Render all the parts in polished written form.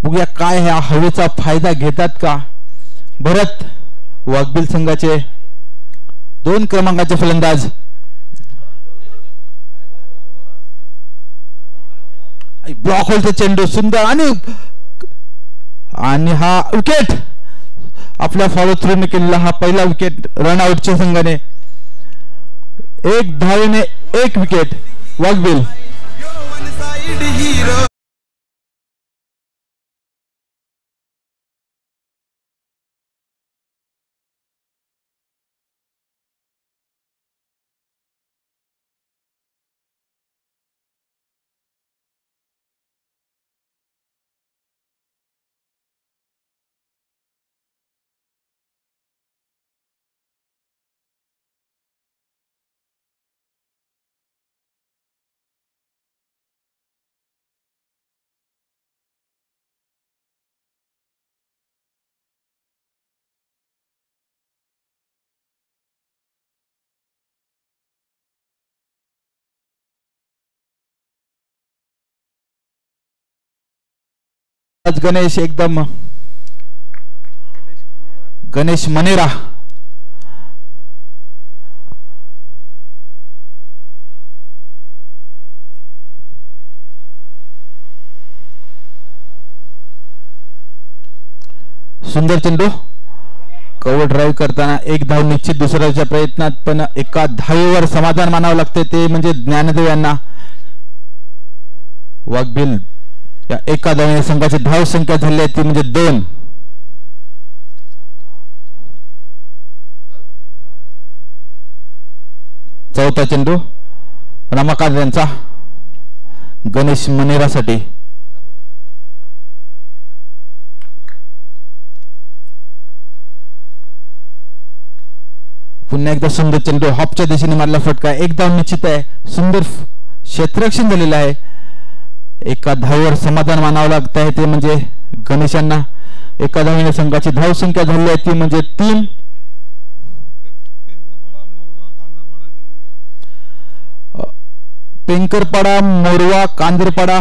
बघूया काय ह्या हवेचा फायदा घेतात का भरत वाघबिल संघाचे 2 क्रमांकाचे फलंदाज ब्लॉक होलचा चेंडू सुंदर आणि हा विकेट आपल्या फॉलो थ्रू केलेला हा पहिला विकेट रन आउटच्या संघाने 1 धावेने 1 विकेट वाघबिल गणेश एकदम गणेश मनेरा सुंदर चेंडू कव्हर ड्राईव्ह करताना 1 धाव निश्चित दुसऱ्याच्या प्रयत्नात पण एका धावेवर समाधान मानावं लागते ते म्हणजे ज्ञानदेव यांना वाघबिल या एका धावेने संघाची धाव संख्या झाली आहे ती म्हणजे 2 चौथा चेंडू रमाकांत यांचा गणेश मनेरासाठी पुन्हा एकदा सुंदर चेंडू हॉपच्या दिशेने मारला फटका 1 धाव निश्चित आहे सुंदर क्षेत्ररक्षण झालेलं आहे एका धावेवर समाधान मानावं लागत आहे ते म्हणजे गणेशांना एका धावेने संघाची धाव संख्या झाली आहे ती म्हणजे 3 पेंकरपाडा मोरवा कांदरपाडा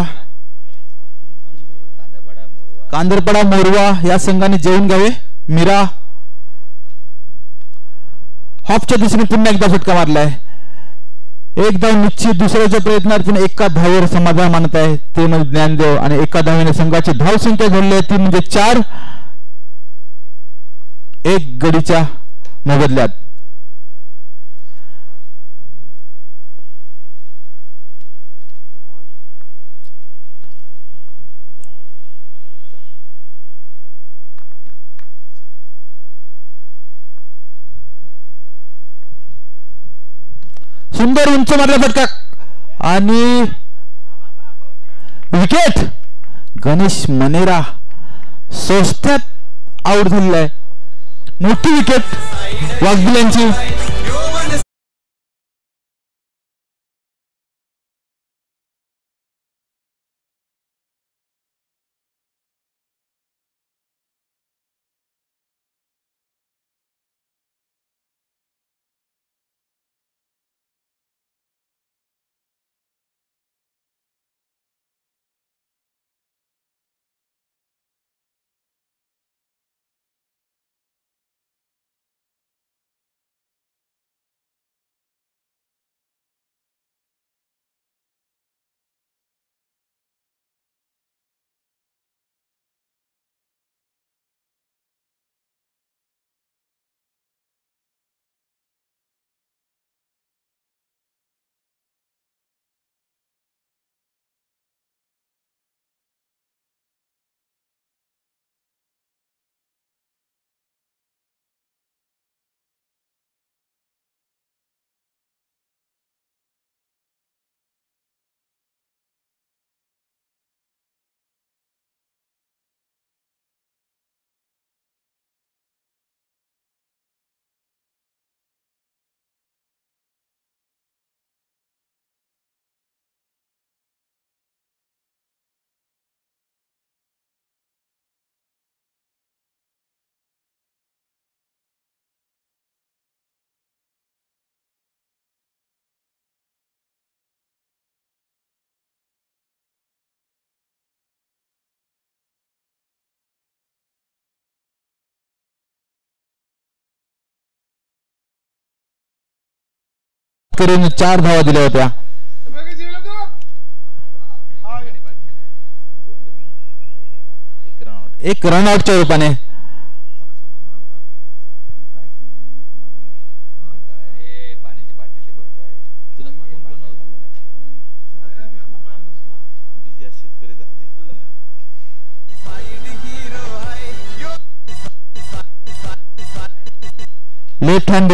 मोरवा या संघाने जेवून घ्यावे मीरा हॉपच्या दिशेने पुन्हा एकदा फटका मारलाय 1 धाव निश्चित दुसऱ्याच्या प्रयत्नार्थीने एका धावेवर समाधान मानत आहे ते म्हणजे ज्ञानदेव आणि एका धावेने संघाची धाव संख्या झाली आहे ती म्हणजे 4 1 गडीच्या मोबदल्यात सुंदर उंच मारला फटका आणि विकेट गणेश मनेरा सोस्त्यात आउट झालेला आहे मोठी विकेट वाघबिल यांची करून 4 धावा दिल्या होत्या. एक रनआउटच्या रूपाने लेफ्ट हँड.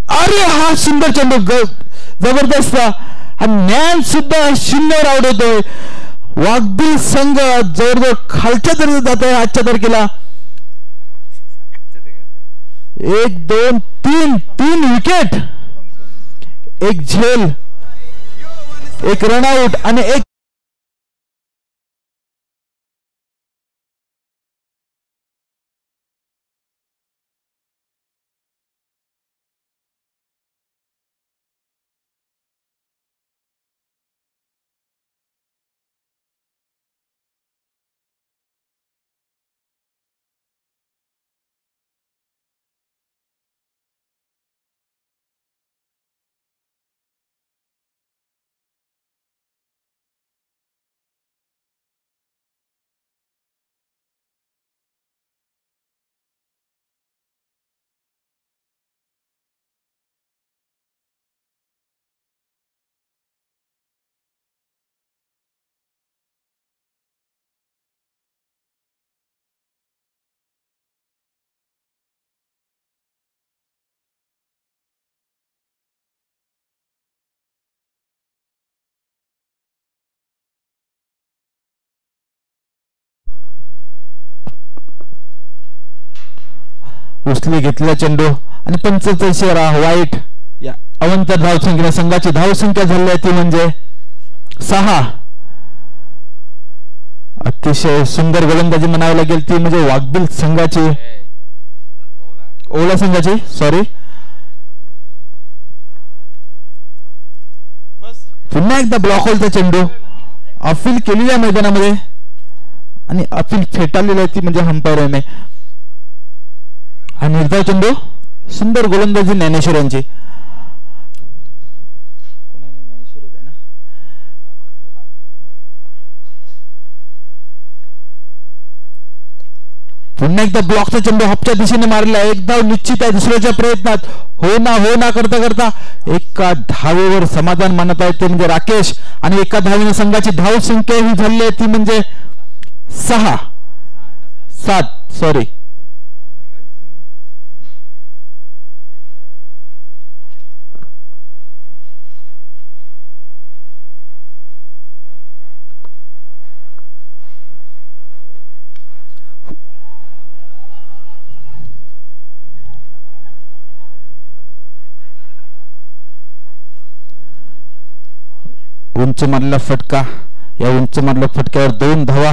अरे हा सुंदर चेंडू, जबरदस्त. हा ज्ञान सुद्धा 0 आउट होतोय. वाघबिल संघ जवळजवळ खालच्या दर्जात जात आहे आजच्या तारखेला. 1 2 3 विकेट, एक झेल, एक रनआउट आणि एक उचली घेतलेला चेंडू आणि 45 वाईट. या अवंतर धावसंख्येने संघाची धावसंख्या झाली आहे ती म्हणजे 6. अतिशय सुंदर गोलंदाजी म्हणावी लागेल ती म्हणजे वाघबिल संघाची, ओला संघाची. सॉरी, पुन्हा एकदा ब्लॉक होलचा चेंडू अपील केलेल्या मैदानामध्ये आणि अपील फेटाळलेली आहे ती म्हणजे अंपायरने. हा निर्धाव चेंडू, सुंदर गोलंदाजी ज्ञानेश्वर यांची. पुन्हा एकदा ब्लॉकचा चेंडू हापच्या दिशेने मारला. एक धाव निश्चित आहे दुसऱ्याच्या प्रयत्नात. हो ना करता करता एका धावेवर समाधान मानत आहेत ते म्हणजे राकेश. आणि एका धावेने संघाची धाव संख्या ही झाली आहे ती म्हणजे 7. सॉरी, उंच मारलेला फटका. या उंच मारलेल्या फटक्यावर 2 धावा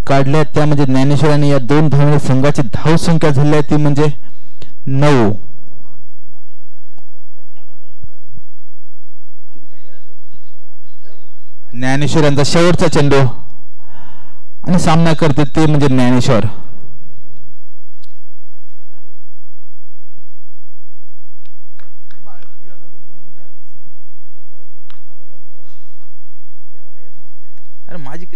काढल्या, त्या म्हणजे ज्ञानेश्वर आणि या 2 धावांनी संघाची धाव संख्या झाली आहे ती म्हणजे 9. ज्ञानेश्वर यांचा शेवटचा चेंडू आणि सामना करते ते म्हणजे ज्ञानेश्वर. अरे माझी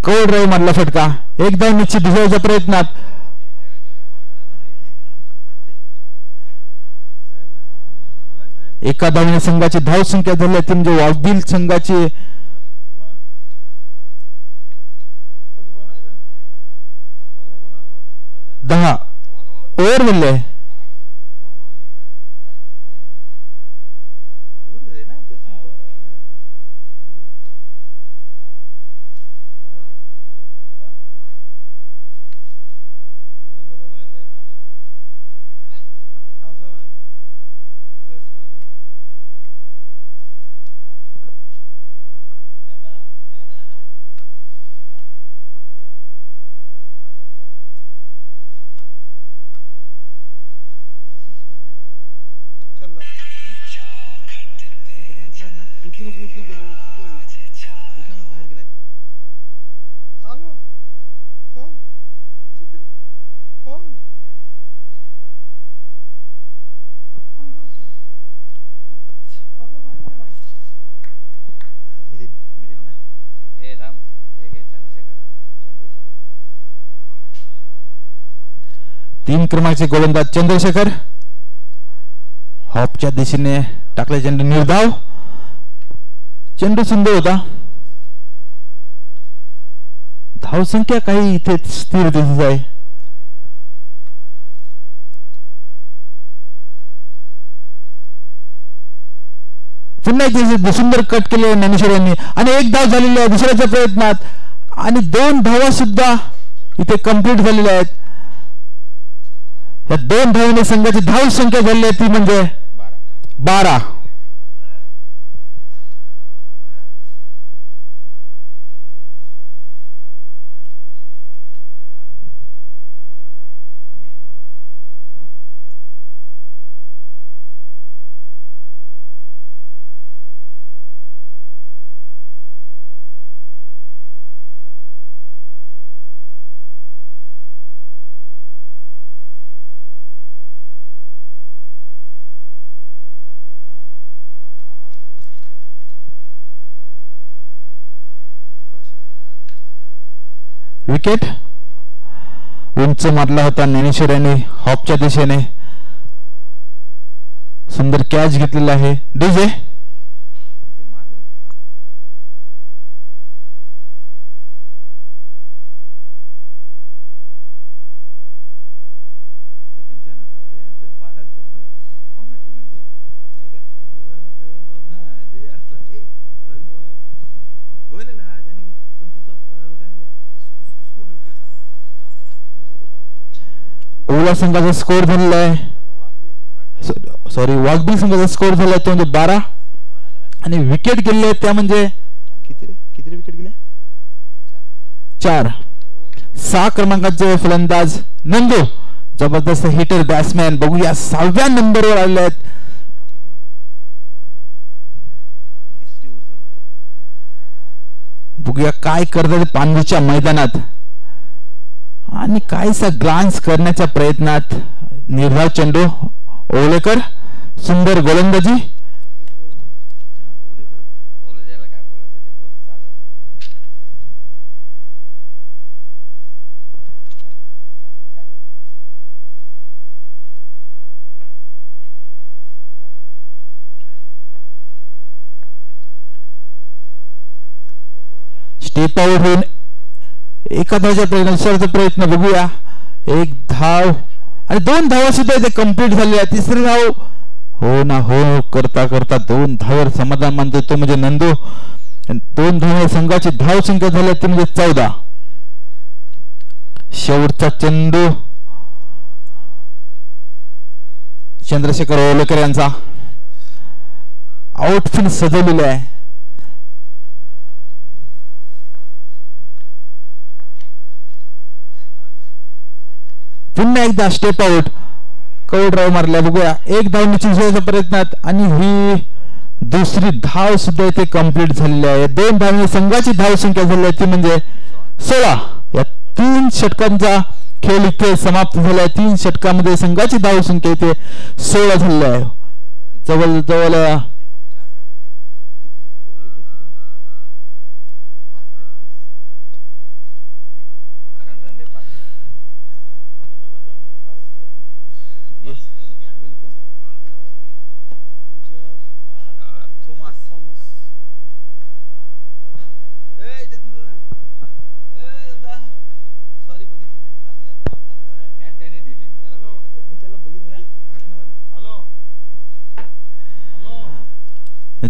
कवर ड्राईव्ह मारला फटका. एकदा निश्चित दिसण्याच्या प्रयत्नात एका धावेने संघाची धाव संख्या झाली ती म्हणजे वाघबिल संघाची 10 ओव्हर मिळले. 3 क्रमांकाचे गोलंदाज चंद्रशेखर हॉपच्या दिशेने टाकले चेंडू निर्धाव. चेंडू सुंदर होता. धावसंख्या काही इथे स्थिर दिसत आहे. पुन्हा एक सुंदर कट केले ज्ञानेश्वर यांनी आणि एक धाव झालेली आहे दुसऱ्याच्या प्रयत्नात आणि 2 धावा सुद्धा इथे कंप्लीट झालेल्या आहेत. या 2 धावांनी संघाची धाव संख्या झाली आहे ती म्हणजे 12. विकेट उंच मारला होता ज्ञानेश्वर यांनी हॉपच्या दिशेने. सुंदर कॅच घेतलेला आहे. डीजे ओला संघाचा स्कोर झालेला आहे. सॉरी वाघबी संघाचा स्कोर झाला आहे तो म्हणजे 12 आणि विकेट गेले आहेत त्या म्हणजे किती विकेट गेले 4. 6 क्रमांकाचे फलंदाज नंदू जबरदस्त हिटर बॅट्समॅन बघूया 6व्या नंबरवर आले आहेत. बघूया काय करतात पांढरीच्या मैदानात आणि काहीसा ग्लान्स करण्याच्या प्रयत्नात. निर्धाव चेंडू ओलेकर सुंदर गोलंदाजी. स्टेप आउट होऊन एका धावच्या प्रयत्न बघूया. 1 धाव आणि 2 धावा सुद्धा इथे कंप्लीट झालेल्या. 3री धाव हो ना हो करता करता 2 धावर समाधान मानतो तो म्हणजे नंदू. 2 धाव संघाची धाव संख्या झाली ती म्हणजे 14. शेवटचा चेंडू चंद्रशेखर ओलेकर यांचा आउटफिट सजवलेला आहे. पुन्हा एकदा स्टेप आउट कव्हर ड्राईव्ह मारल्या बघूया. 1 धाव निश्चित होण्याच्या प्रयत्नात आणि ही दुसरी धाव सुद्धा इथे कंप्लीट झालेली आहे. 2 धावांनी संघाची धाव संख्या झाली आहे ती म्हणजे 16. या 3 षटकांचा खेळ इथे समाप्त झाला आहे. 3 षटकामध्ये संघाची धाव संख्या इथे 16 झालेली आहे. जवळ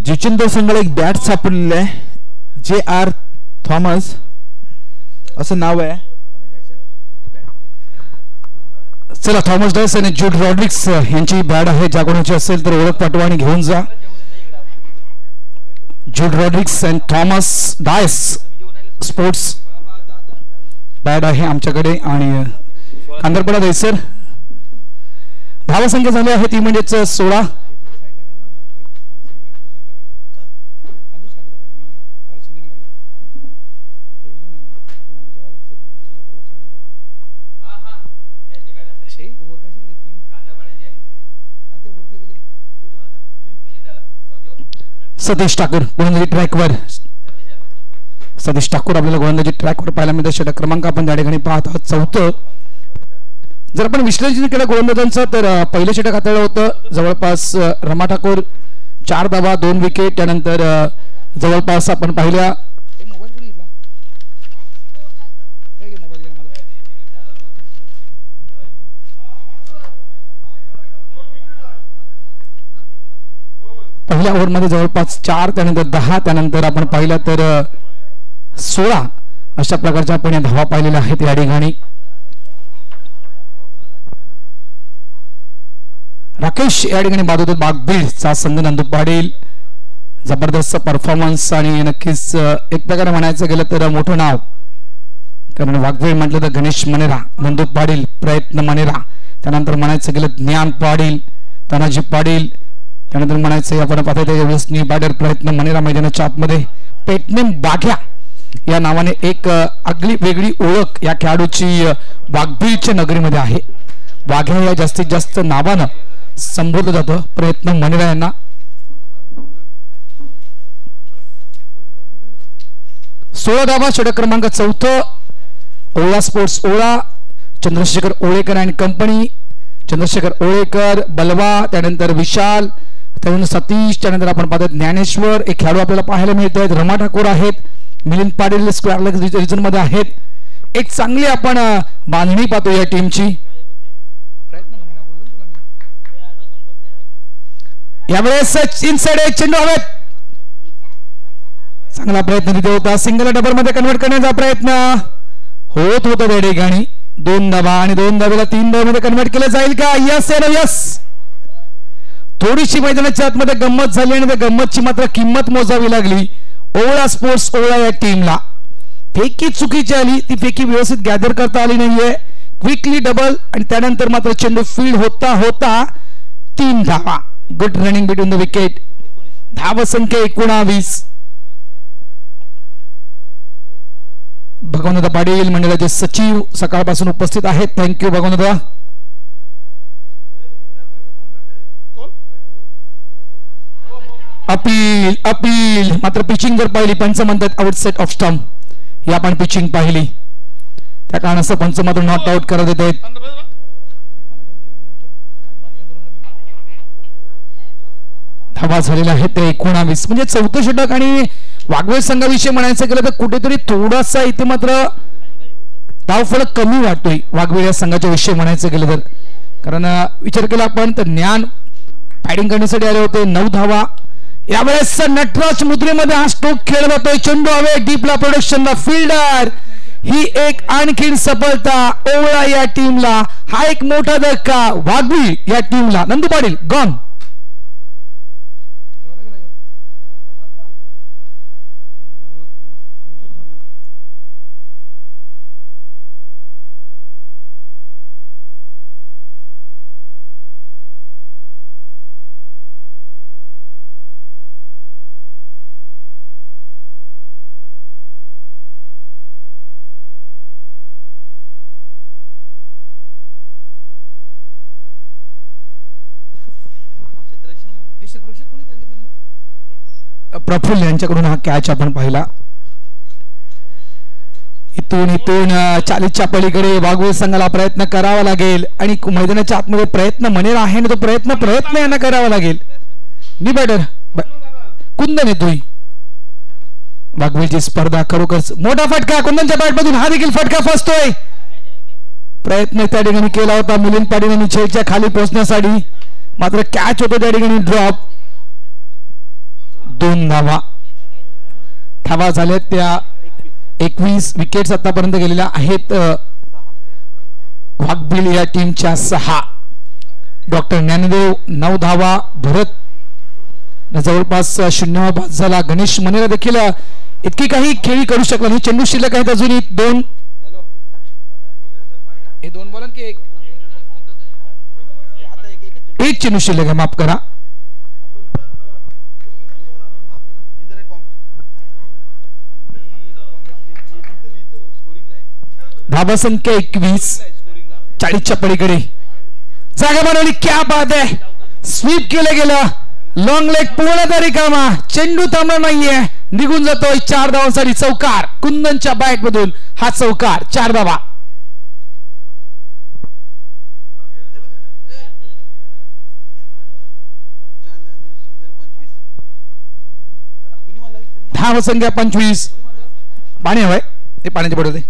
जिचेंद्र संघाला एक बॅट सापडलेलं आहे. JR थॉमस असं नाव आहे. चला थॉमस डायस आणि जूड रॉड्रिक्स यांची बॅट आहे. ज्या कोणाची असेल तर ओळख पाठवा आणि घेऊन जा. Jude Rodrigues and Thomas Dias sports bat आहे आमच्याकडे. आणि कांदरपडा दहिसर धावसंख्या झाली आहे ती म्हणजेच 16. सतीश ठाकूर गोलंदाजी ट्रॅकवर. सतीश ठाकूर आपल्याला गोलंदाजी ट्रॅकवर पाहायला मिळतं. षटक क्रमांक आपण त्या ठिकाणी पाहत आहोत 4. जर आपण विश्लेषण केलं गोलंदाजांचं तर पहिलं षटक हाताळलं होतं जवळपास रमा ठाकूर 4 धावा 2 विकेट. त्यानंतर जवळपास आपण पाहिल्या पहिल्या ओव्हरमध्ये जवळपास 4 त्यानंतर 10 त्यानंतर आपण पाहिलं तर 16 अशा प्रकारच्या आपण या धावा पाहिलेल्या आहेत या ठिकाणी. राकेश या ठिकाणी बाद होतो बागबीडचा संघ नंदू पाटील. जबरदस्त परफॉर्मन्स आणि नक्कीच एक प्रकारे म्हणायचं गेलं तर मोठं नाव, कारण वाघबीड म्हटलं तर गणेश मनेरा, नंदू पाटील, प्रयत्न मनेरा, त्यानंतर म्हणायचं गेलं ज्ञान पाटील, तानाजी पाटील, त्यानंतर म्हणायचं आपण पाहता बॅटर प्रयत्न मनेरा मैदानाच्या आतमध्ये पेटनेम बाघ्या या नावाने एक आगळी वेगळी ओळख या खेळाडूची वाघबीडच्या नगरीमध्ये आहे. वाघ्या या जास्तीत जास्त नावानं संबोधलं जातं प्रयत्न मनेरा यांना. सोळा धावा षटक क्रमांक 4 ओळा स्पोर्ट्स ओळा, चंद्रशेखर ओळेकर अँड कंपनी, चंद्रशेखर ओळेकर, बलवा, त्यानंतर विशाल, त्यानंतर सतीश, त्यानंतर आपण पाहतो ज्ञानेश्वर एक खेळाडू आपल्याला पाहायला मिळत आहेत. रमा ठाकूर आहेत, Milind Patil square leg region मध्ये आहेत. एक चांगली आपण बांधणी पाहतो या टीमची. यावेळेस इनसाइड चेंडू हवेत, चांगला प्रयत्न तिथे होता. सिंगल डबल मध्ये कन्वर्ट करण्याचा प्रयत्न होत होता त्या ठिकाणी. 2 धावा आणि 2 धावेला 3 धावेमध्ये कन्वर्ट केलं जाईल का? Yes yes. थोडीशी मैदानाच्या आतमध्ये गंमत झाली आणि त्या गंमतची मात्र किंमत मोजावी लागली ओळा स्पोर्ट्स ओळा या टीमला. फेकी चुकीची आली, ती फेकी व्यवस्थित गॅदर करता आली नाहीये. क्विकली डबल आणि त्यानंतर मात्र चेंडू फील्ड होता होता 3 धावा. Good running between the wicket. धाव संख्या 19. भगवंत पाटील मंडळाचे सचिव सकाळपासून उपस्थित आहेत. थँक्यू भगवंत. अपील अपील मात्र पिचिंग जर पाहिली पंच म्हणतात आउटसेट ऑफ स्टंप, ही आपण पिचिंग पाहिली त्या कारणास्तव पंच मात्र नॉट आउट करत येत आहेत. धावा झालेला आहे ते 19. म्हणजे 4थं षटक आणि वाघवेल संघाविषयी म्हणायचं गेलं तर कुठेतरी थोडासा इथे मात्र धावफलक कमी वाटतोय वाघवेल या संघाच्या विषयी म्हणायचं गेलं तर. कारण विचार केला आपण तर ज्ञान बॅटिंग करण्यासाठी आले होते. 9 धावा. यावेळेस नटराज मुद्रेमध्ये हा स्ट्रोक खेळला जातोय. चेंडू हवे डीपला प्रोडक्शनला फिल्डर. ही एक आणखीन सफलता ओळा या टीमला. हा एक मोठा धक्का वाघवीळ या टीमला. नंदू पाटील गॉन. प्रफुल्ल यांच्याकडून हा कॅच आपण पाहिला. इथून 40च्या पलीकडे वाघवेल संघाला प्रयत्न करावा लागेल आणि मैदानाच्या आतमध्ये प्रयत्न मनेरा आहे ना तो प्रयत्न यांना करावा लागेल. मी बॅटर कुंदन येतोय. वाघवेलची स्पर्धा खरोखर मोठा फटका कुंदनच्या बॅटमधून हा देखील फटका फसतोय. प्रयत्न त्या ठिकाणी केला होता मिलिंद पाटील यांनी छेडच्या खाली पोहोचण्यासाठी, मात्र कॅच होतो त्या ठिकाणी ड्रॉप. 2 धावा. धावा झाल्यात त्या 21. विकेट्स आतापर्यंत गेलेल्या आहेत वाघबील या टीमच्या 6. डॉक्टर ज्ञानदेव 9 धावा. भरत जवळपास 0 बाद झाला. गणेश मनेरा देखील इतकी काही खेळी करू शकला नाही. चेंडू शिल्लक आहेत अजूनही 2. हे 2 बॉल की एक चेंडू शिल्लक आहे, माफ करा. धावा संख्या 21. 40च्या पलीकडे जागा बनवली. क्या बात आहे. स्वीप केलं गेलं. लॉंग लेग पूर्ण तरी कामा. चेंडू थांबला नाहीये, निघून जातोय. 4 धावांसाठी चौकार कुंदनच्या बॅट मधून. हा चौकार 4 धावा. धावसंख्या 25. पाणी हवंय ते पाण्याचे पडू दे.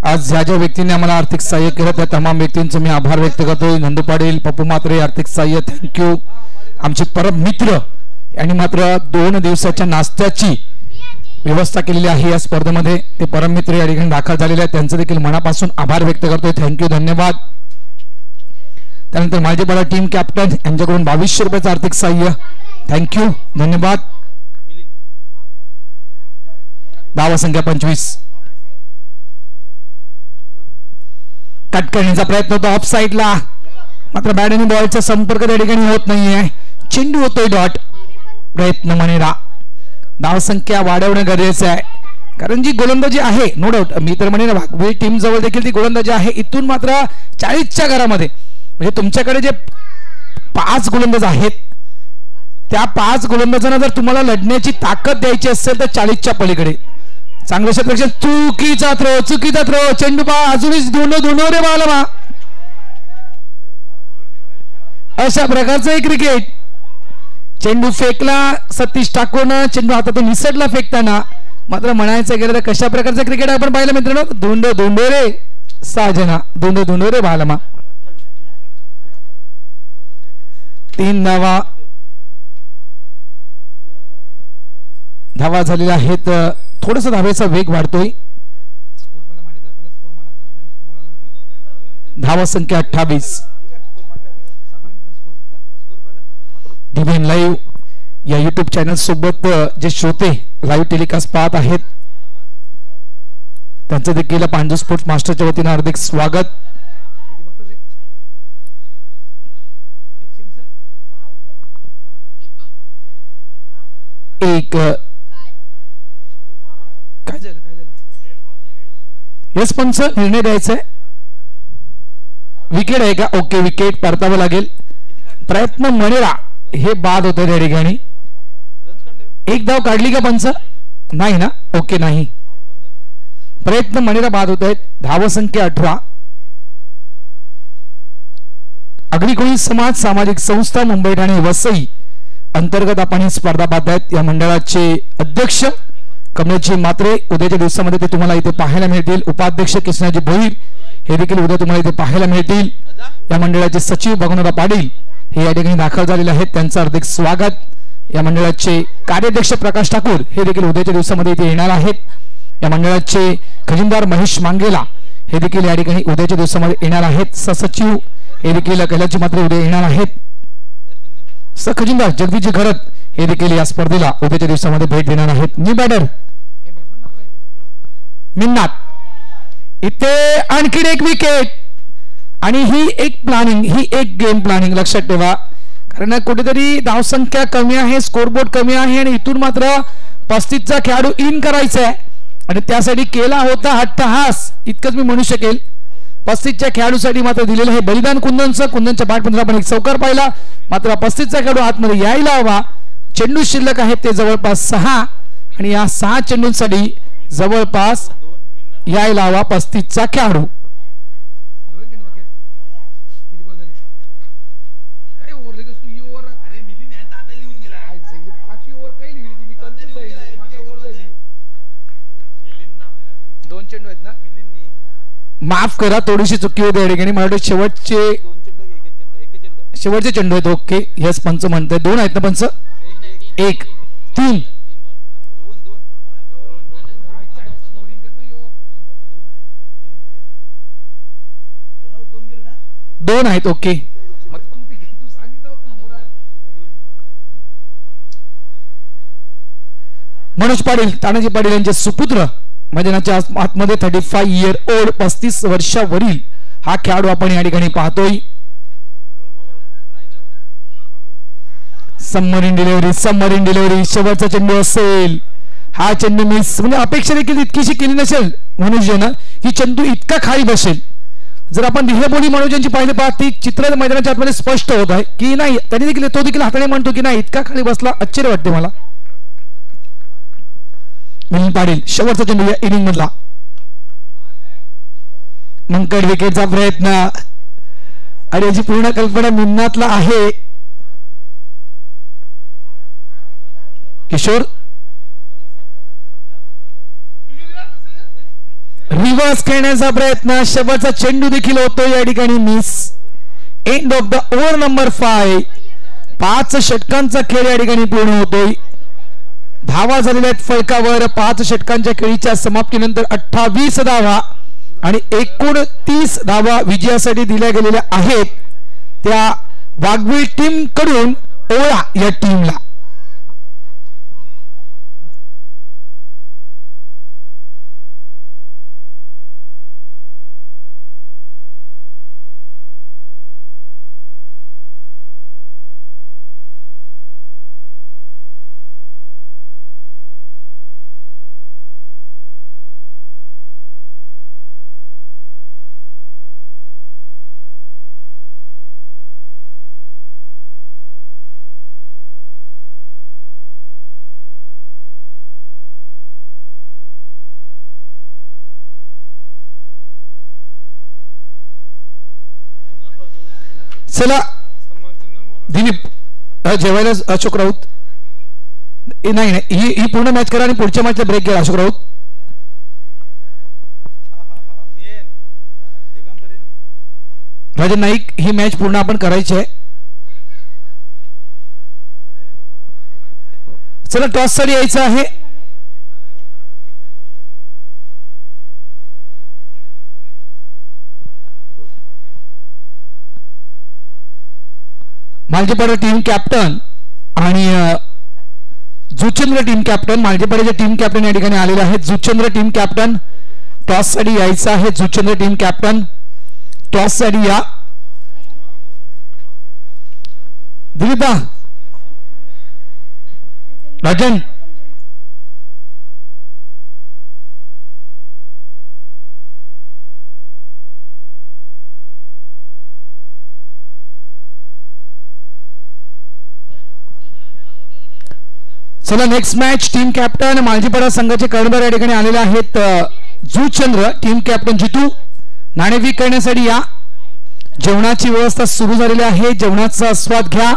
आज ज्या ज्या व्यक्तींनी आम्हाला आर्थिक सहाय्य केलं त्या तमाम व्यक्तींचे मी आभार व्यक्त करतोय. नंदू पाटील, पप्पू म्हात्रे, आर्थिक सहाय्य थँक्यू. आमचे परम मित्र यांनी मात्र 2 दिवसाच्या नाश्त्याची व्यवस्था केलेली आहे या स्पर्धेमध्ये. ते परम मित्र या ठिकाणी दाखल झालेले आहेत, त्यांचं देखील मनापासून आभार व्यक्त करतोय. थँक्यू, धन्यवाद. त्यानंतर माझेपाडा टीम कॅप्टन यांच्याकडून 2200 रुपयाचं आर्थिक सहाय्य. थँक्यू, धन्यवाद. धावसंख्या 25. कट करण्याचा प्रयत्न होता ऑफ साइडला, मात्र बॅट आणि बॉलचा संपर्क त्या ठिकाणी होत नाहीये. चेंडू होतोय डॉट. प्रयत्न मनेरा. धावसंख्या वाढवणं गरजेचं आहे, कारण जी गोलंदाजी आहे नो डाऊट, मी तर म्हणेन वाघबीळ टीम जवळ देखील ती गोलंदाजी आहे. इथून मात्र 40च्या घरामध्ये म्हणजे तुमच्याकडे जे 5 गोलंदाज आहेत त्या 5 गोलंदाजांना जर तुम्हाला लढण्याची ताकद द्यायची असेल तर 40च्या पलीकडे चांगलं क्षेत्ररक्षण. चुकीचा थ्रो. चेंडू पा अजूनही धुंडो रे बालमा. अशा प्रकारचं एक क्रिकेट. चेंडू फेकला सतीश ठाकूरनं, चेंडू हातातून निसटला फेकताना. मात्र म्हणायचं गेलं तर कशा प्रकारचं क्रिकेट आपण पाहिलं मित्रांनो. धुंडो रे साजना, धुंडो रे बालमा. 3 धावा झालेल्या आहेत. थोडासा धावेचा वेग वाढतोय. धावा संख्या 28. डिवाइन लाईव्ह या युट्यूब चॅनल सोबत जे श्रोते लाईव्ह टेलिकास्ट पाहत आहेत त्यांचं देखील पांडू स्पोर्ट्स मास्टरच्या वतीने हार्दिक स्वागत. एक काय झालं यस पंच निर्णय द्यायचा आहे. विकेट आहे का? ओके, विकेट परतावं लागेल. प्रयत्न मनेरा हे बाद होते त्या ठिकाणी. एक धाव काढली का पंच? नाही ना, ओके नाही. प्रयत्न मनेरा बाद होत आहेत. धावसंख्या 18. अग्निकोणी समाज सामाजिक संस्था मुंबई ठाणे वसई अंतर्गत आपण ही स्पर्धा पाहत आहेत. या मंडळाचे अध्यक्ष कमलेशजी म्हात्रे उद्याच्या दिवसामध्ये ते तुम्हाला इथे पाहायला मिळतील. उपाध्यक्ष कृष्णाजी भोईर हे देखील उद्या तुम्हाला इथे पाहायला मिळतील. या मंडळाचे सचिव भगवंतराव पाटील हे या ठिकाणी दाखल झालेले आहेत, त्यांचं हार्दिक स्वागत. या मंडळाचे कार्याध्यक्ष प्रकाश ठाकूर हे देखील उद्याच्या दिवसामध्ये इथे येणार आहेत. या मंडळाचे खजिनदार महेश मांगेला हे देखील या ठिकाणी उद्याच्या दिवसामध्ये येणार आहेत. सहसचिव हे देखील कैलासजी म्हात्रे उद्या येणार आहेत. खजिनदार जगदीशजी घरत हे देखील या स्पर्धेला उद्याच्या दिवसामध्ये भेट देणार आहेत. न्यू बॅटर मिन्नात. इथे आणखी एक विकेट आणि ही एक प्लॅनिंग, ही एक गेम प्लॅनिंग लक्षात ठेवा, कारण कुठेतरी धावसंख्या कमी आहे, स्कोरबोर्ड कमी आहे आणि इथून मात्र 35चा खेळाडू इन करायचा आहे आणि त्यासाठी केला होता हट्टहास, इतकंच मी म्हणू शकेल. 35च्या खेळाडूसाठी मात्र दिलेलं हे बलिदान कुंदनच्या बॅटमध्ये आपण एक चौकार पाहिला. मात्र 35चा खेळाडू आतमध्ये यायला हवा. चेंडू शिल्लक आहेत ते जवळपास 6 आणि या 6 चेंडूंसाठी जवळपास यायला हवा 35चा खेळाडू. माफ करा, थोडीशी चुकी होती या ठिकाणी. मला वाटतं शेवटचे चेंडू आहेत. ओके, यस पंच म्हणताय 2 आहेत ना पंच? 1 3 2 आहेत. ओके, मनोज पाटील, तानाजी पाटील यांचे सुपुत्र मैदानाच्या आतमध्ये 35 इयर ओल्ड 35 वर्षावरील हा खेळाडू आपण या ठिकाणी पाहतोय. सबमरीन डिलिव्हरी शेवटचा चेंडू असेल. हा चेंडू मिस, म्हणजे अपेक्षा देखील इतकीशी केली नसेल मनोजनं की चेंडू इतका खाली बसेल. जर आपण दिहेबोली मनोज यांची पाहिली ती चित्र मैदानाच्या आतमध्ये स्पष्ट होत आहे की नाही, त्यांनी देखील तो देखील हाताने म्हणतो की नाही इतका खाली बसला, आश्चर्य वाटते मला. मिलिंद पाटील शेवटचा चेंडू या इनिंग मधला. मंकड विकेटचा प्रयत्न आणि याची पूर्ण कल्पना निम्नातला आहे. किशोर रिव्हर्स खेळण्याचा प्रयत्न, शेवटचा चेंडू देखील होतो या ठिकाणी miss. End of the over number 5. 5 षटकांचा खेळ या ठिकाणी पूर्ण होतोय. धावा झालेल्या आहेत फलकावर. 5 षटकांच्या खेळीच्या समाप्तीनंतर 28 धावा आणि एकूण 30 धावा विजयासाठी दिल्या गेलेल्या आहेत त्या वाघवीळ टीम कडून ओळा या टीमला. चला दिलीप जेवायला अशोक राऊत नाही ही पूर्ण मॅच करा आणि पुढच्या मॅचला ब्रेक घ्या. अशोक राऊत राजन नाईक ही मॅच पूर्ण आपण करायची आहे. चला टॉस साठी यायचं आहे. मालजेपाडा टीम कॅप्टन आणि जुचंद्र टीम कॅप्टन. मालजेपाड्याचे टीम कॅप्टन या ठिकाणी आलेले आहेत. जुचंद्र टीम कॅप्टन टॉस साठी यायचं आहे. जुचंद्र टीम कॅप्टन टॉस साठी या. दिलीपा राजन चला next match. Team captain Maljipada संघाचे कर्णधार या ठिकाणी आलेले आहेत. जुचंद्र टीम कॅप्टन जितू नाणेफेक करण्यासाठी या. जेवणाची व्यवस्था सुरू झालेली आहे. जेवणाचा स्वाद घ्या.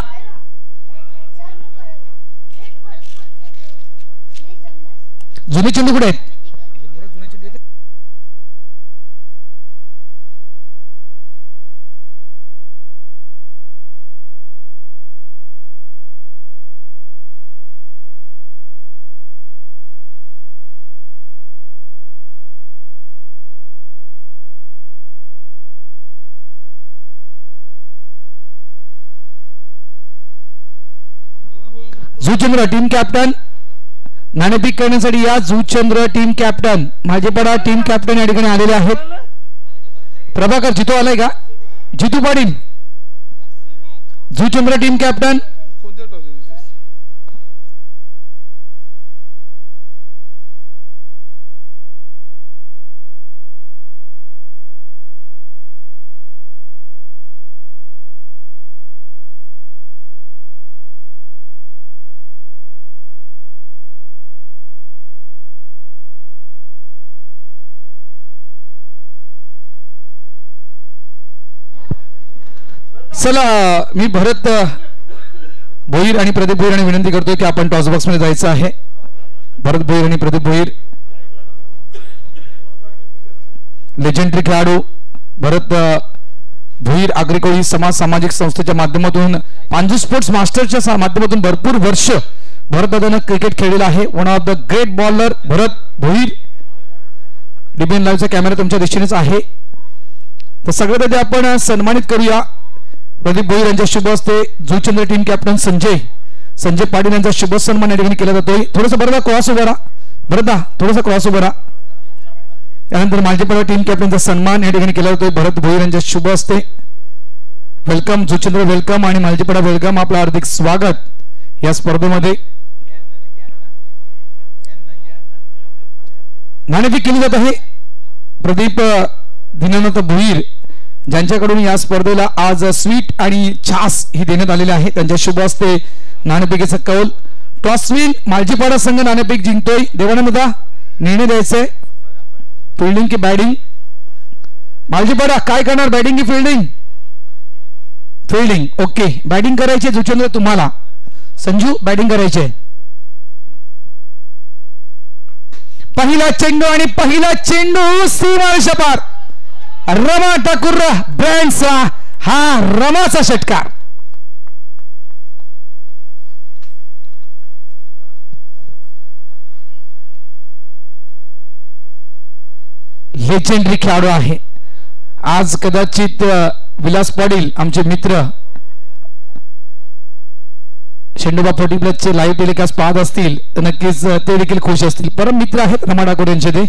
जुने चेंडू कुठे आहेत? जुचंद्र टीम कॅप्टन नाणेफेक करण्यासाठी या. Juchandra team captain Maljepada team captain या ठिकाणी आलेले आहेत. प्रभाकर जितू आलाय का? Jitu Patil Juchandra team captain. चला मी भरत भोईर आणि प्रदीप भोईर यांनी विनंती करतोय की आपण टॉस बॉक्स मध्ये जायचं आहे. भरत भोईर आणि प्रदीप भोईर लेजेंडरी खेळाडू. भरत भोईर आग्रेकोळी समाज सामाजिक संस्थेच्या माध्यमातून पांजू स्पोर्ट्स मास्टरच्या माध्यमातून भरपूर वर्ष भरतदादानं क्रिकेट खेळलेलं आहे. One of the great bowler Bharat Bhoir. DBN लाईव्हचा कॅमेरा तुमच्या दिशेनेच आहे. तर सगळ्यात आधी आपण सन्मानित करूया प्रदीप भोईर यांच्या शुभ हस्ते जुचंद्र टीम कॅप्टन संजय पाटील यांचा शुभ सन्मान या ठिकाणी केला जातोय. थोडंसं बरं क्रॉस उभा राहा. बरं थोडंसं क्रॉस उभा राहा. त्यानंतर मालजेपाडा टीम कॅप्टनचा सन्मान या ठिकाणी केला जातोय भरत भोईर यांच्या शुभ हस्ते. वेलकम जुचंद्र वेलकम आणि मालजेपाडा वेलकम. आपलं हार्दिक स्वागत या स्पर्धेमध्ये. नाणेफेक केली जात आहे. प्रदीप दीनानाथ भोईर ज्यांच्याकडून या स्पर्धेला आज स्वीट आणि छास ही देण्यात आलेली आहे त्यांच्या शुभ हस्ते नाणेफेकीचा कौल. टॉस विन मालजीपाडा संघ नाणेफेक जिंकतोय. देवानंदा निर्णय द्यायचंय फिल्डिंग की बॅटिंग. मालजीपाडा काय करणार, बॅटिंग की फिल्डिंग? फिल्डिंग. ओके, बॅटिंग करायची जुचंद्र तुम्हाला. संजू बॅटिंग करायचे. पहिला चेंडू आणि पहिला चेंडू सीमारेषा पार. रमा ठाकूर ब्रँड्सचा हा रमाचा षटकार. लेजेंडरी खेळाडू आहे. आज कदाचित विलास पाटील आमचे मित्र शेंडोबा 40+ लाईव्ह टेलिकास्ट पाहत असतील तर नक्कीच ते देखील खुश असतील. परम मित्र आहेत रमा ठाकूर यांचे ते.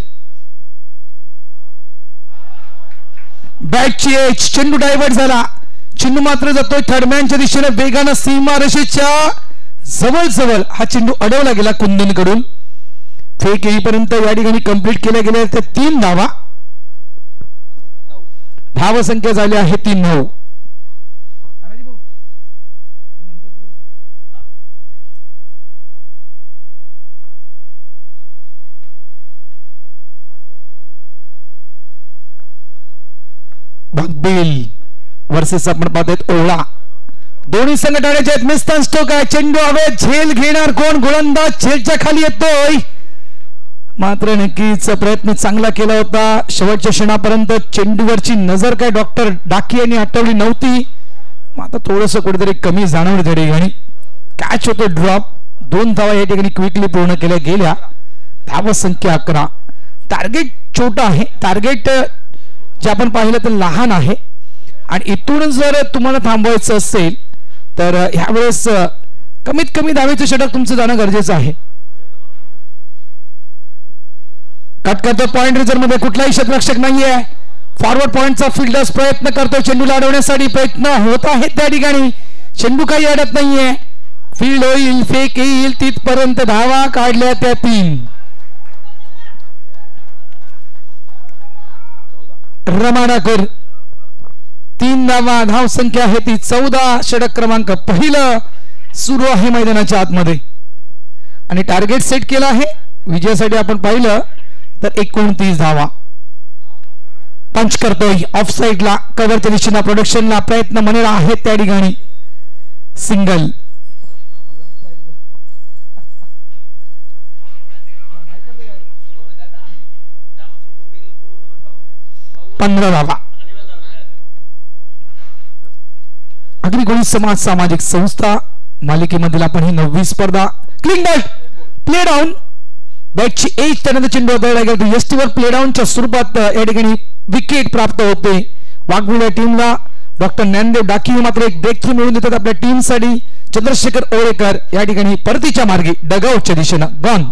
बॅटची एज, चेंडू डायव्हर्ट झाला. चेंडू मात्र जातोय थर्डमॅनच्या दिशेने वेगानं सीमारेषेच्या जवळ जवळ. हा चेंडू अडवला गेला कुंदनकडून. फेक येईपर्यंत या ठिकाणी कंप्लीट केल्या गेल्या त्या 3 धावा. धावसंख्या झाली आहे 3-9. बागबील वर्सेस आपण पाहत ओळा. दोन्ही संघटनाचे आहेत. मिस्टर स्टोक आहे. चेंडू हवेत, झेल घेणार कोण? गोलंदाज झेलच्या खाली येतोय. मात्र नक्कीच प्रयत्न चांगला केला होता. शेवटच्या क्षणापर्यंत चेंडूवरची नजर काय डॉक्टर डाकी यांनी हटवली नव्हती. मात्र थोडंसं कुठेतरी कमी जाणवलं त्या ठिकाणी. कॅच होतो ड्रॉप. 2 धावा या ठिकाणी क्विकली पूर्ण केल्या गेल्या. धावसंख्या 11. टार्गेट छोटा आहे. टार्गेट जे आपण पाहिलं तर लहान आहे आणि इथून जर तुम्हाला थांबवायचं असेल तर ह्यावेळेस कमीत कमी धावेचं षटक तुमचं जाणं गरजेचं आहे. कट करतो पॉइंट रिझर्व मध्ये. कुठलाही क्षेत्ररक्षक नाहीये. फॉरवर्ड पॉइंटचा फिल्डर्स प्रयत्न करतो चेंडूला अडवण्यासाठी. प्रयत्न होत आहेत त्या ठिकाणी. चेंडू काही अडत नाहीये. फील्ड होईल, फेक येईल तिथपर्यंत धावा काढल्या त्या 3. रमा ठाकूर 3 धावा. धाव संख्या आहे ती 14. षटक क्रमांक पहिलं सुरू आहे मैदानाच्या आतमध्ये आणि टार्गेट सेट केला आहे विजयासाठी. आपण पाहिलं तर 29 धावा. पंच करतोय ऑफ साइडला. कव्हरच्या दिशेला प्रोडक्शनला प्रयत्न म्हणेला आहेत त्या ठिकाणी. सिंगल. 15 धावा. अग्निगोळी समाज सामाजिक संस्था मालिकेमधील आपण ही 9वी स्पर्धा. Clean ball play down. बॅटची एज त्यानंतर चेंडू अडवला गेला. एसटीवर प्ले डाऊनच्या स्वरूपात या ठिकाणी विकेट प्राप्त होते वाघबीळ टीमला. डॉक्टर ज्ञानदेव डाकी मात्र एक ब्रेक थ्रू मिळवून देतात आपल्या टीमसाठी. चंद्रशेखर ओळेकर या ठिकाणी परतीच्या मार्गी डगआउटच्या दिशेनं गॉन.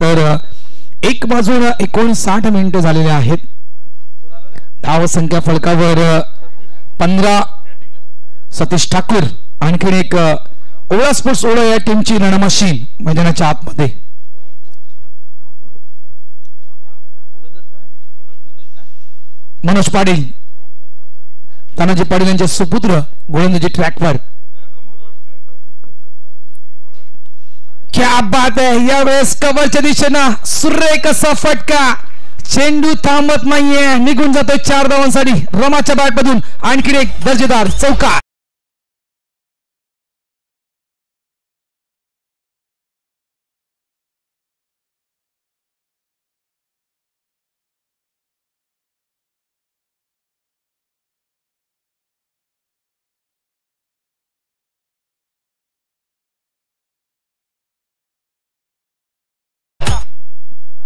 तर एक बाजूला 59 मिनिटं झालेले आहेत. धावसंख्या फलकावर 15. सतीश ठाकूर आणखीन एक ओळा स्पोर्ट्स ओळा या टीमची रणमशीन मैदानाच्या आतमध्ये. मनोज पाटील, तानाजी पाटील यांचे सुपुत्र गोलंदाजी ट्रॅकवर. क्या बात आहे. यावेळेस कव्हरच्या दिशेनं सुरेख असा फटका. चेंडू थांबत नाहीये. निघून जातोय 4 धावांसाठी रमाच्या बॅटमधून. आणखी एक दर्जेदार चौकार.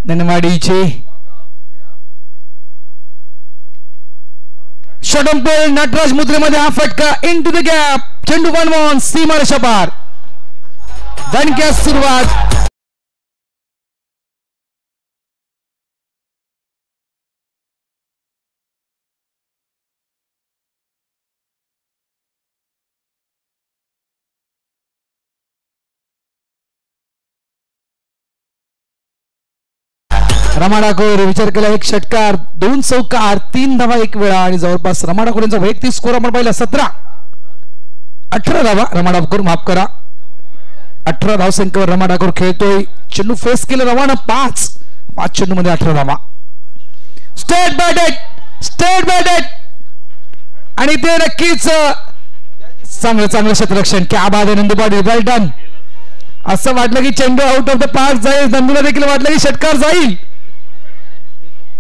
धन्यवादीचे शॉटम्पेल नटराज मुद्रेमध्ये हा फटका इनटू द गॅप. चेंडू 1-1 सीमारेषा पार. दणक्यात सुरुवात. रमा डाकोर विचार केला, एक षटकार, 2 चौकार, 3 धावा एक वेळा आणि जवळपास रमा डाकोर यांचा वैयक्तिक स्कोर आपण पाहिला 18 धावा. रमा डाकोर माफ करा, 18 धावसंख्येवर रमा डाकोर खेळतोय. चेंडू फेस केलं रवाना 5 चेंडू मध्ये 18 धावा. स्टेट बॅटेड आणि ते नक्कीच चांगलं क्षेत्ररक्षण. क्या बात आहे नंदुपाडी, वेल डन. असं वाटलं की चेंडू आउट ऑफ द पार्क जाईल, नंदूला देखील वाटलं की षटकार जाईल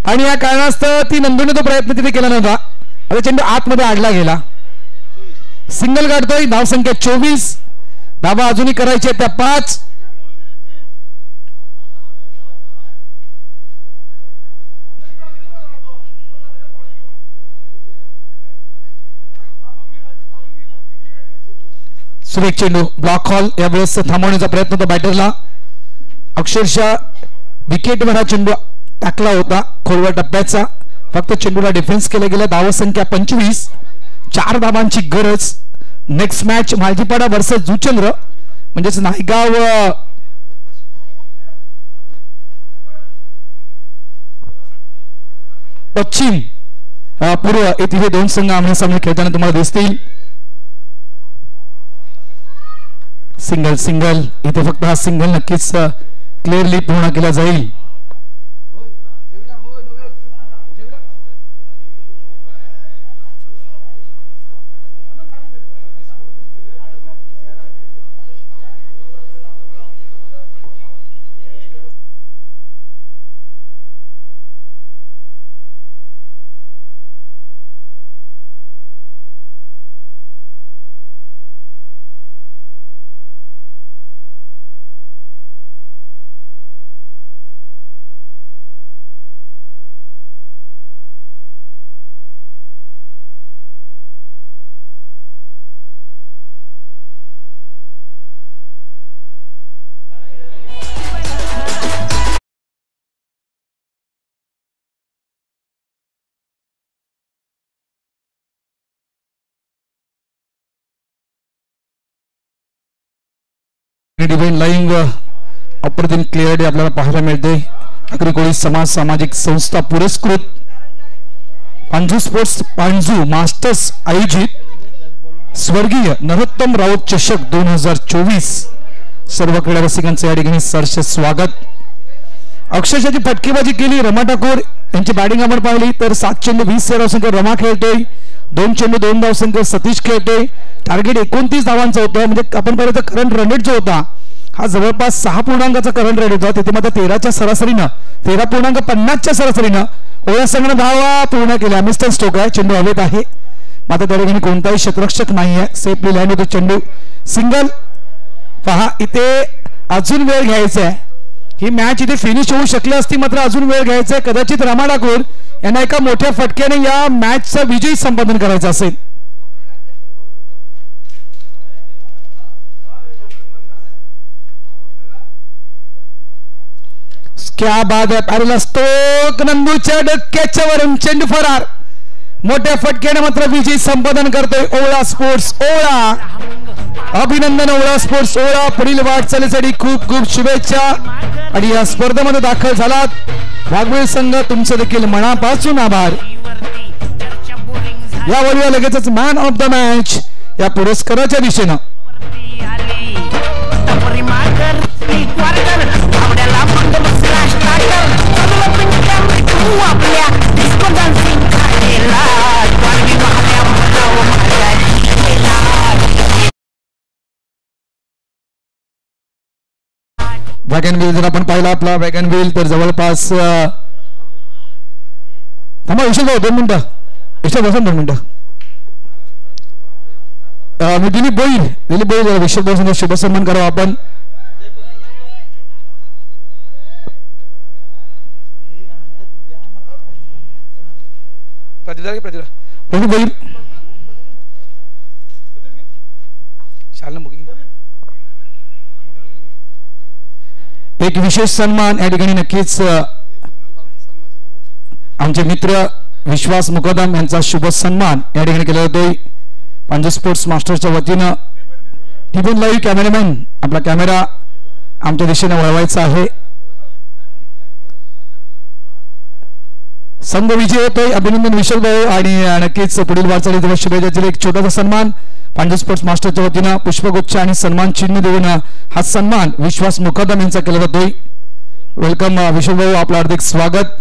आणि या कारणास्तव ती नंदूने तो प्रयत्न तिथे केला नव्हता. आता चेंडू आतमध्ये आडला गेला. सिंगल काढतोय. धावसंख्या 24, धावा अजूनही करायची त्या 5. सुरेख चेंडू, ब्लॉक हॉल यावेळेस थांबवण्याचा प्रयत्न होता बॅटरला. अक्षरशः विकेटवर हा चेंडू टाकला होता खोलवर टप्प्याचा. फक्त चेंडूला डिफेन्स केला गेला. धावसंख्या 25, 4 धावांची गरज. Next match Maljipada versus Juchandra म्हणजेच नायगाव पश्चिम पूर्व येथे हे 2 संघ आमने सामने खेळताना तुम्हाला दिसतील. सिंगल इथे फक्त हा सिंगल नक्कीच क्लिअरली पूर्ण केला जाईल. डिवाइन लाईव्ह अप्रतिम क्लिअरिटी आपल्याला पाहायला मिळते. आगरी कोळी समाज सामाजिक संस्था पुरस्कृत पांजू स्पोर्ट्स पांजू मास्टर्स आयोजित स्वर्गीय नरोत्तम राऊत चषक 2024 सर्व क्रीडा रसिकांचे या ठिकाणी सरसे स्वागत. अक्षरशःची फटकेबाजी केली रमा ठाकूर यांची बॅटिंग आपण पाहिली तर 7 चेंडू 20 धावसंख्या रमा खेळतोय. 2 चेंडू 2 धावसंख्या सतीश खेळतोय. टार्गेट 29 धावांचा होतं. म्हणजे आपण पाहिलं तर करंट रन रेट जो होता हा जवळपास 6 पूर्णांकाचा करंट रेट होता. तिथे मात्र 13च्या सरासरीनं 13.50च्या सरासरीनं ओळख संघाने धावा पूर्ण केल्या. मिस्टर स्टोक आहे, चेंडू हवेत आहे मात्र त्या ठिकाणी कोणताही क्षेत्ररक्षक नाही आहे. सेफली लँड होतो चेंडू. सिंगल पहा इथे अजून वेळ घ्यायचा आहे. ही मॅच इथे फिनिश होऊ शकली असती मात्र अजून वेळ घ्यायचा आहे. कदाचित रमा ठाकूर यांना एका मोठ्या फटक्याने या मॅचचा विजयी संपादन करायचा असेल. क्या बाद आहे. पॅरेला स्टोक नंदूच्या डोक्याच्या वरून चेंडू फरार. मोठ्या फटक्याने मात्र विजयी संपादन करतोय ओळा स्पोर्ट्स ओळा. अभिनंदन ओळा स्पोर्ट्स ओळा. पुढील वाटचालीसाठी खूप खूप शुभेच्छा. आणि या स्पर्धेमध्ये दाखल झालात वाघवेल संघ तुमचे देखील मनापासून आभार. यावेळी लगेचच मॅन ऑफ द मॅच या पुरस्काराच्या दिशेनं वॅगन व्हील जर आपण पाहिला आपला वॅगन व्हील तर जवळपास थांबा विषय जाऊ 2 मिनिटं विषय बसून 2 मिनिटं. मी दिलीप बोईल विषय बसून शुभ सन्मान करावा आपण. प्रदीप बोईल एक विशेष सन्मान या ठिकाणी नक्कीच आमचे मित्र विश्वास मुकदम यांचा शुभ सन्मान या ठिकाणी केला जातोय. पांजू स्पोर्ट्स मास्टर्सच्या वतीनं टीव्ही लाईव्ह कॅमेरामॅन आपला कॅमेरा आमच्या दिशेने वळवायचा आहे. संघ विजय होतोय. अभिनंदन विशाल भाऊ आणि नक्कीच पुढील वाटचालीत शुभेच्छा. एक छोटासा सन्मान पांडे स्पोर्ट्स मास्टरच्या वतीनं पुष्पगुच्छ आणि सन्मान चिन्ह देऊन हा सन्मान विश्वास मुकदम यांचा केला जातोय. वेलकम विशाल भाऊ, आपलं हार्दिक स्वागत.